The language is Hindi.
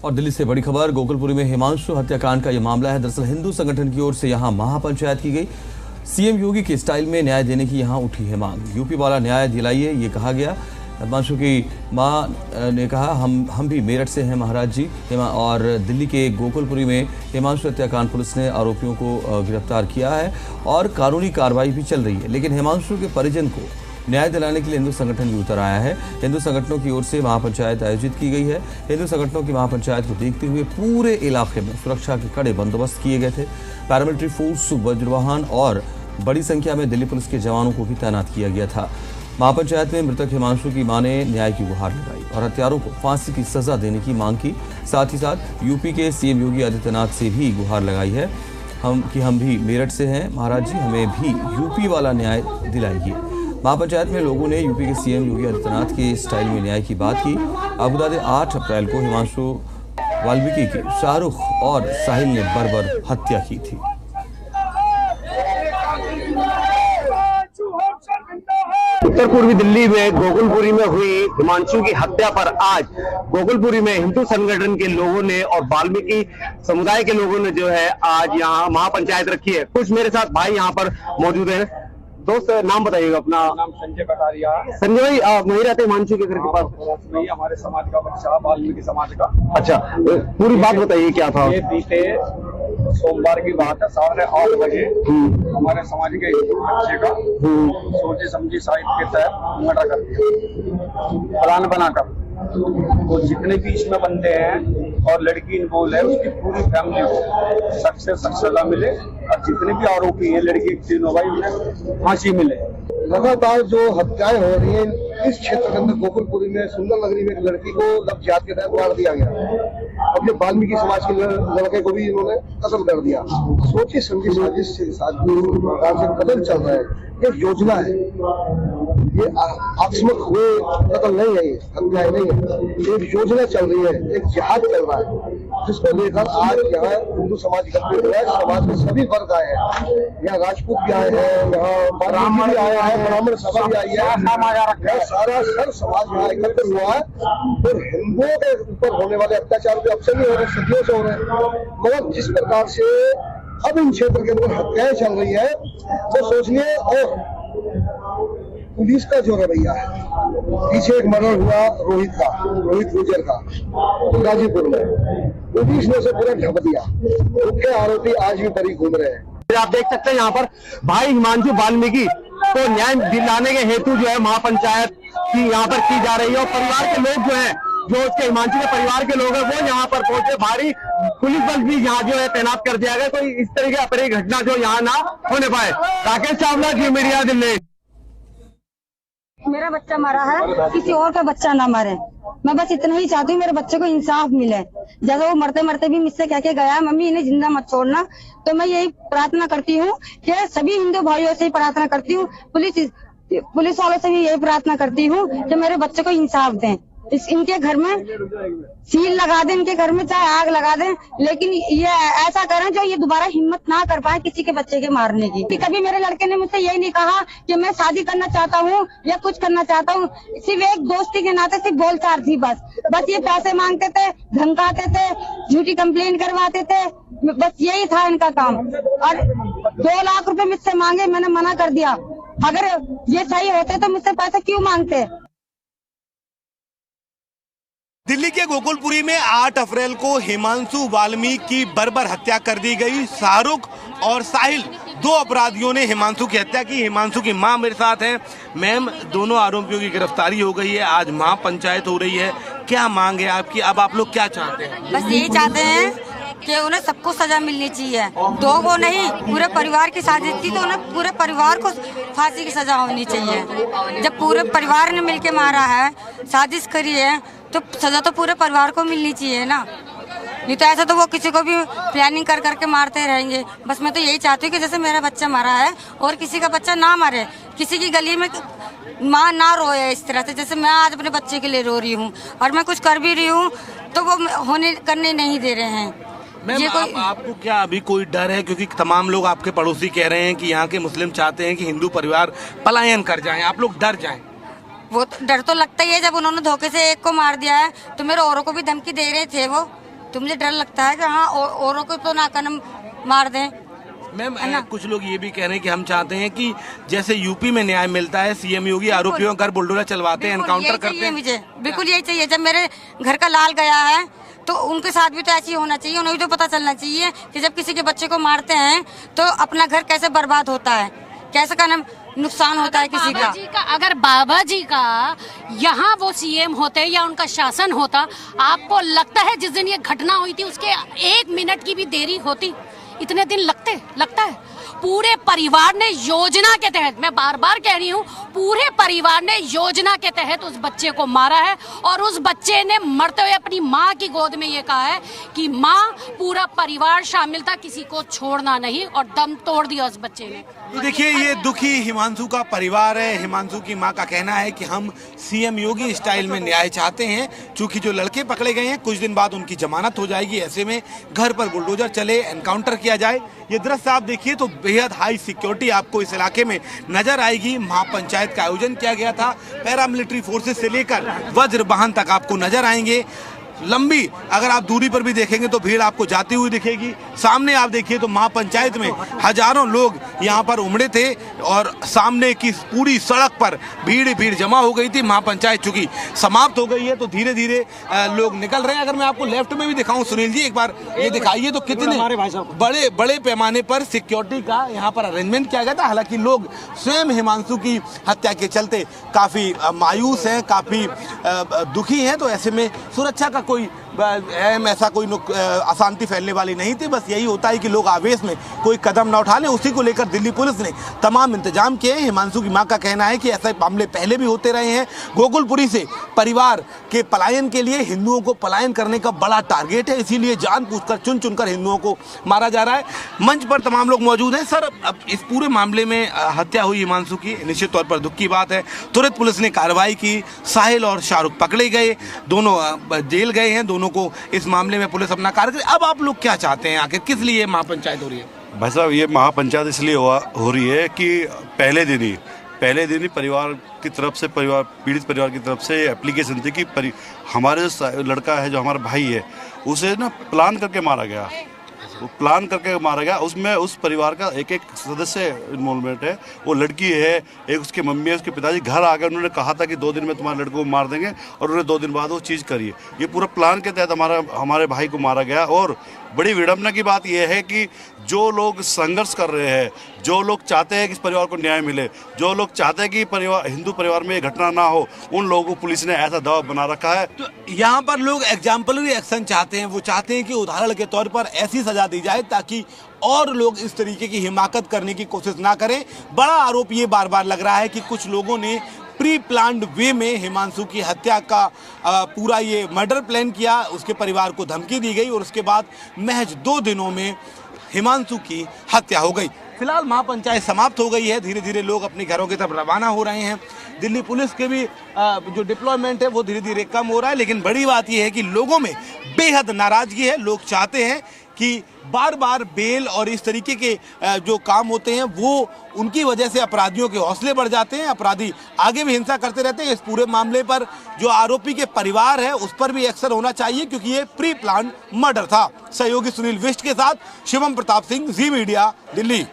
और दिल्ली से बड़ी खबर, गोकुलपुरी में हिमांशु हत्याकांड का यह मामला है। दरअसल हिंदू संगठन की ओर से यहां महापंचायत की गई। सीएम योगी के स्टाइल में न्याय देने की यहां उठी है मांग। यूपी वाला न्याय दिलाइए, ये कहा गया। हिमांशु की मां ने कहा हम भी मेरठ से हैं महाराज जी। और दिल्ली के गोकुलपुरी में हिमांशु हत्याकांड पुलिस ने आरोपियों को गिरफ्तार किया है और कानूनी कार्रवाई भी चल रही है। लेकिन हिमांशु के परिजन को न्याय दिलाने के लिए हिंदू संगठन भी उतर आया है। हिंदू संगठनों की ओर से महापंचायत आयोजित की गई है। हिंदू संगठनों की महापंचायत को देखते हुए पूरे इलाके में सुरक्षा के कड़े बंदोबस्त किए गए थे। पैरामिलिट्री फोर्स, वज्रवाहन और बड़ी संख्या में दिल्ली पुलिस के जवानों को भी तैनात किया गया था। महापंचायत में मृतक हिमांशु की मां ने न्याय की गुहार लगाई और हत्यारों को फांसी की सजा देने की मांग की। साथ ही साथ यूपी के सीएम योगी आदित्यनाथ से भी गुहार लगाई है हम भी मेरठ से हैं महाराज जी, हमें भी यूपी वाला न्याय दिलाइए। महापंचायत में लोगों ने यूपी के सीएम योगी आदित्यनाथ के स्टाइल में न्याय की बात की। आपको बता दें 8 अप्रैल को हिमांशु वाल्मीकि की शाहरुख और साहिल ने बर्बर हत्या की थी। उत्तर पूर्वी दिल्ली में गोकुलपुरी में हुई हिमांशु की हत्या पर आज गोकुलपुरी में हिंदू संगठन के लोगों ने और वाल्मीकि समुदाय के लोगों ने जो है आज यहाँ महापंचायत रखी है। कुछ मेरे साथ भाई यहाँ पर मौजूद हैं। दोस्त, नाम बताइएगा अपना। नाम संजय कटारिया। संजय भाई, वही रहते हैं हिमांशु के घर के पास? वही हमारे समाज का बच्चा, वाल्मीकि समाज का। अच्छा, पूरी बात बताइए क्या था। ये बीते सोमवार की बात है, 8:30 बजे हमारे समाज के बच्चे का सोचे समझी साहित्य के तहत मर्डर कर दिया, प्लान बनाकर। वो जितने भी इसमें बंदे हैं और लड़की इन्वॉल्व है, उसकी पूरी फैमिली को सख्त से सख्त सजा मिले और जितने भी आरोपी है लड़की के तीनों भाई उन्हें फांसी मिले। लगातार जो हत्याएं हो रही हैं इस क्षेत्र के अंदर गोकुलपुरी में सुंदर नगरी में एक लड़की को लव जिहाद के तहत मार दिया गया। अब ये वाल्मीकि समाज के लड़के को भी इन्होंने कत्ल कर दिया। सोची समझी साजिश के साथ प्रकार से कत्ल चल रहा है। ये योजना है, ये आकस्मिक हुए कत्ल नहीं है, ये हत्याएं नहीं है, एक योजना चल रही है, एक जिहाद चल रहा है, जिसको लेकर आज यहाँ हिंदू समाज एकत्रित हुआ है। समाज के सभी वर्ग आए हैं, यहाँ राजपूत भी आए हैं, यहाँ ब्राह्मण भी आया है, ब्राह्मण सभा भी आई है, सारा सर समाज यहाँ एकत्रित हुआ है। और हिंदुओं के ऊपर होने वाले अत्याचार भी अब से नहीं हो रहे, सदियों से हो रहे हैं। मगर जिस प्रकार से अब इन क्षेत्र के अंदर हत्याएं चल रही है वो सोचिए। और पुलिस का जो रवैया है, पीछे एक मर्डर हुआ रोहित गुर्जर का गाजीपुर में, पुलिस ने उसे पूरा ढक दिया। मुख्य आरोपी आज भी बरी घूम रहे हैं। आप देख सकते हैं यहाँ पर भाई हिमांशु वाल्मीकि को न्याय दिलाने के हेतु जो है महापंचायत की यहाँ पर की जा रही है। और परिवार के लोग जो है, जो उसके हिमांशु के परिवार के लोग हैं, वो यहाँ पर पहुंचे। भारी पुलिस बल भी यहाँ जो है तैनात कर दिया गया, कोई इस तरह की अपनी घटना जो यहाँ ना होने पाए। राकेश चावला, जी मीडिया, दिल्ली। मेरा बच्चा मरा है, किसी और का बच्चा ना मरे। मैं बस इतना ही चाहती हूँ, मेरे बच्चे को इंसाफ मिले। जैसे वो मरते मरते भी मुझसे कह के गया, मम्मी इन्हें जिंदा मत छोड़ना। तो मैं यही प्रार्थना करती हूँ कि सभी हिंदू भाइयों से ही प्रार्थना करती हूँ, पुलिस वालों से भी यही प्रार्थना करती हूँ कि मेरे बच्चे को इंसाफ दें। इनके घर में सील लगा दें, इनके घर में चाहे आग लगा दें, लेकिन ये ऐसा करें जो ये दोबारा हिम्मत ना कर पाए किसी के बच्चे के मारने की। कभी मेरे लड़के ने मुझसे यही नहीं कहा कि मैं शादी करना चाहता हूँ या कुछ करना चाहता हूँ। सिर्फ एक दोस्ती के नाते सिर्फ बोलचाल थी बस ये पैसे मांगते थे, धमकाते थे, झूठी कंप्लेंट करवाते थे, बस यही था इनका काम। और 2 लाख रुपए मुझसे मांगे, मैंने मना कर दिया। अगर ये सही होते तो मुझसे पैसे क्यों मांगते। दिल्ली के गोकुलपुरी में 8 अप्रैल को हिमांशु वाल्मीकि की बर्बर हत्या कर दी गई। शाहरुख और साहिल 2 अपराधियों ने हिमांशु की हत्या की। हिमांशु की मां मेरे साथ हैं। मैम, दोनों आरोपियों की गिरफ्तारी हो गई है, आज महापंचायत हो रही है, क्या मांग है आपकी? अब आप लोग क्या चाहते हैं? बस यही चाहते हैं कि उन्हें सबको सजा मिलनी चाहिए। 2 को नहीं, पूरे परिवार की साजिश थी तो उन्हें पूरे परिवार को फांसी की सजा होनी चाहिए। जब पूरे परिवार ने मिलके मारा है, साजिश करी है, तो सजा तो पूरे परिवार को मिलनी चाहिए ना। नहीं तो ऐसा तो वो किसी को भी प्लानिंग कर करके मारते रहेंगे। बस मैं तो यही चाहती हूँ कि जैसे मेरा बच्चा मरा है और किसी का बच्चा ना मरे, किसी की गली में माँ ना रोए इस तरह से, जैसे मैं आज अपने बच्चे के लिए रो रही हूँ और मैं कुछ कर भी रही हूँ तो वो करने नहीं दे रहे हैं। ये कोई आपको क्या अभी कोई डर है? क्योंकि तमाम लोग आपके पड़ोसी कह रहे हैं कि यहाँ के मुस्लिम चाहते हैं कि हिंदू परिवार पलायन कर जाएं, आप लोग डर जाएं। वो डर तो लगता ही है। जब उन्होंने धोखे से एक को मार दिया है तो मेरे औरों को भी धमकी दे रहे थे वो तो मुझे डर लगता है कि हाँ औरों को तो ना कदम मार दें। मैम कुछ लोग ये भी कह रहे हैं कि हम चाहते हैं कि जैसे यूपी में न्याय मिलता है, सीएम योगी आरोपियों का बुलडोजर चलवाते हैं, एनकाउंटर करते हैं। मुझे बिल्कुल यही चाहिए। जब मेरे घर का लाल गया है तो उनके साथ भी तो ऐसे ही होना चाहिए। उन्हें भी तो पता चलना चाहिए कि जब किसी के बच्चे को मारते हैं तो अपना घर कैसे बर्बाद होता है, कैसे का नुकसान होता है किसी का। अगर बाबा जी का यहाँ वो सीएम होते या उनका शासन होता, आपको लगता है जिस दिन ये घटना हुई थी उसके 1 मिनट की भी देरी होती, इतने दिन लगता है? पूरे परिवार ने योजना के तहत, मैं बार बार कह रही हूँ, पूरे परिवार ने योजना के तहत उस बच्चे को मारा है और उस बच्चे ने मरते हुए अपनी माँ की गोद में ये कहा है कि माँ, पूरा परिवार शामिल था, किसी को छोड़ना नहीं, और दम तोड़ दिया उस बच्चे ने। तो देखिए, ये दुखी हिमांशु का परिवार है। हिमांशु की मां का कहना है कि हम सीएम योगी स्टाइल में न्याय चाहते हैं, क्योंकि जो लड़के पकड़े गए हैं कुछ दिन बाद उनकी जमानत हो जाएगी, ऐसे में घर पर बुलडोजर चले, एनकाउंटर किया जाए। ये दृश्य आप देखिए तो बेहद हाई सिक्योरिटी आपको इस इलाके में नजर आएगी। महापंचायत का आयोजन किया गया था, पैरामिलिट्री फोर्सेस से लेकर वज्र वाहन तक आपको नजर आएंगे। लंबी अगर आप दूरी पर भी देखेंगे तो भीड़ आपको जाती हुई दिखेगी। सामने आप देखिए तो महापंचायत में हजारों लोग यहाँ पर उमड़े थे और सामने की पूरी सड़क पर भीड़ जमा हो गई थी। महापंचायत चूंकि समाप्त हो गई है तो धीरे धीरे लोग निकल रहे हैं। अगर मैं आपको लेफ्ट में भी दिखाऊं, सुनील जी एक बार ये दिखाइए तो कितने बड़े पैमाने पर सिक्योरिटी का यहाँ पर अरेंजमेंट किया गया था। हालांकि लोग स्वयं हिमांशु की हत्या के चलते काफी मायूस हैं, काफी दुखी हैं, तो ऐसे में सुरक्षा का कोई ऐसा कोई अशांति फैलने वाली नहीं थी। बस यही होता है कि लोग आवेश में कोई कदम ना उठा लें, उसी को लेकर दिल्ली पुलिस ने तमाम इंतजाम किए। हिमांशु की मां का कहना है कि ऐसे मामले पहले भी होते रहे हैं। गोकुलपुरी से परिवार के पलायन के लिए हिंदुओं को पलायन करने का बड़ा टारगेट है, इसीलिए जानबूझकर चुनकर हिंदुओं को मारा जा रहा है। मंच पर तमाम लोग मौजूद हैं। सर, अब इस पूरे मामले में हत्या हुई हिमांशु की, निश्चित तौर पर दुख की बात है। तुरंत पुलिस ने कार्रवाई की, साहिल और शाहरुख पकड़े गए, दोनों जेल गए हैं, दोनों को इस मामले में पुलिस अपना कार्य करे। अब आप लोग क्या चाहते हैं, आखिर किस लिए महापंचायत हो रही है? भाई साहब, ये महापंचायत इसलिए हो रही है कि पहले दिन ही परिवार की तरफ से, पीड़ित परिवार की तरफ से एप्लीकेशन थी कि हमारे जो लड़का है, जो हमारा भाई है, उसे ना प्लान करके मारा गया। वो प्लान करके मारा गया। उसमें उस परिवार का एक सदस्य इन्वॉल्वमेंट है। वो लड़की है, एक उसकी मम्मी है, उसके पिताजी घर आ गए। उन्होंने कहा था कि 2 दिन में तुम्हारे लड़के को मार देंगे, और उन्होंने 2 दिन बाद वो चीज़ करी। ये पूरा प्लान के तहत हमारे भाई को मारा गया। और बड़ी विडंबना की बात यह है कि जो लोग संघर्ष कर रहे हैं, जो लोग चाहते हैं कि इस परिवार को न्याय मिले, जो लोग चाहते हैं कि हिंदू परिवार में ये घटना ना हो, उन लोगों को पुलिस ने ऐसा दबाव बना रखा है। तो यहाँ पर लोग एग्जाम्पलरी एक्शन चाहते हैं। वो चाहते हैं कि उदाहरण के तौर पर ऐसी सजा दी जाए ताकि और लोग इस तरीके की हिमाकत करने की कोशिश ना करें। बड़ा आरोप ये बार बार लग रहा है कि कुछ लोगों ने प्री प्लान्ड वे में हिमांशु की हत्या का पूरा ये मर्डर प्लान किया, उसके परिवार को धमकी दी गई और उसके बाद महज 2 दिनों में हिमांशु की हत्या हो गई। फिलहाल महापंचायत समाप्त हो गई है, धीरे धीरे लोग अपने घरों की तरफ रवाना हो रहे हैं। दिल्ली पुलिस के भी जो डिप्लॉयमेंट है वो धीरे धीरे कम हो रहा है, लेकिन बड़ी बात यह है कि लोगों में बेहद नाराजगी है। लोग चाहते हैं कि बार बार बेल और इस तरीके के जो काम होते हैं वो उनकी वजह से अपराधियों के हौसले बढ़ जाते हैं, अपराधी आगे भी हिंसा करते रहते हैं। इस पूरे मामले पर जो आरोपी के परिवार है उस पर भी एक्शन होना चाहिए, क्योंकि ये प्री प्लान मर्डर था। सहयोगी सुनील विष्ट के साथ शिवम प्रताप सिंह, जी मीडिया, दिल्ली।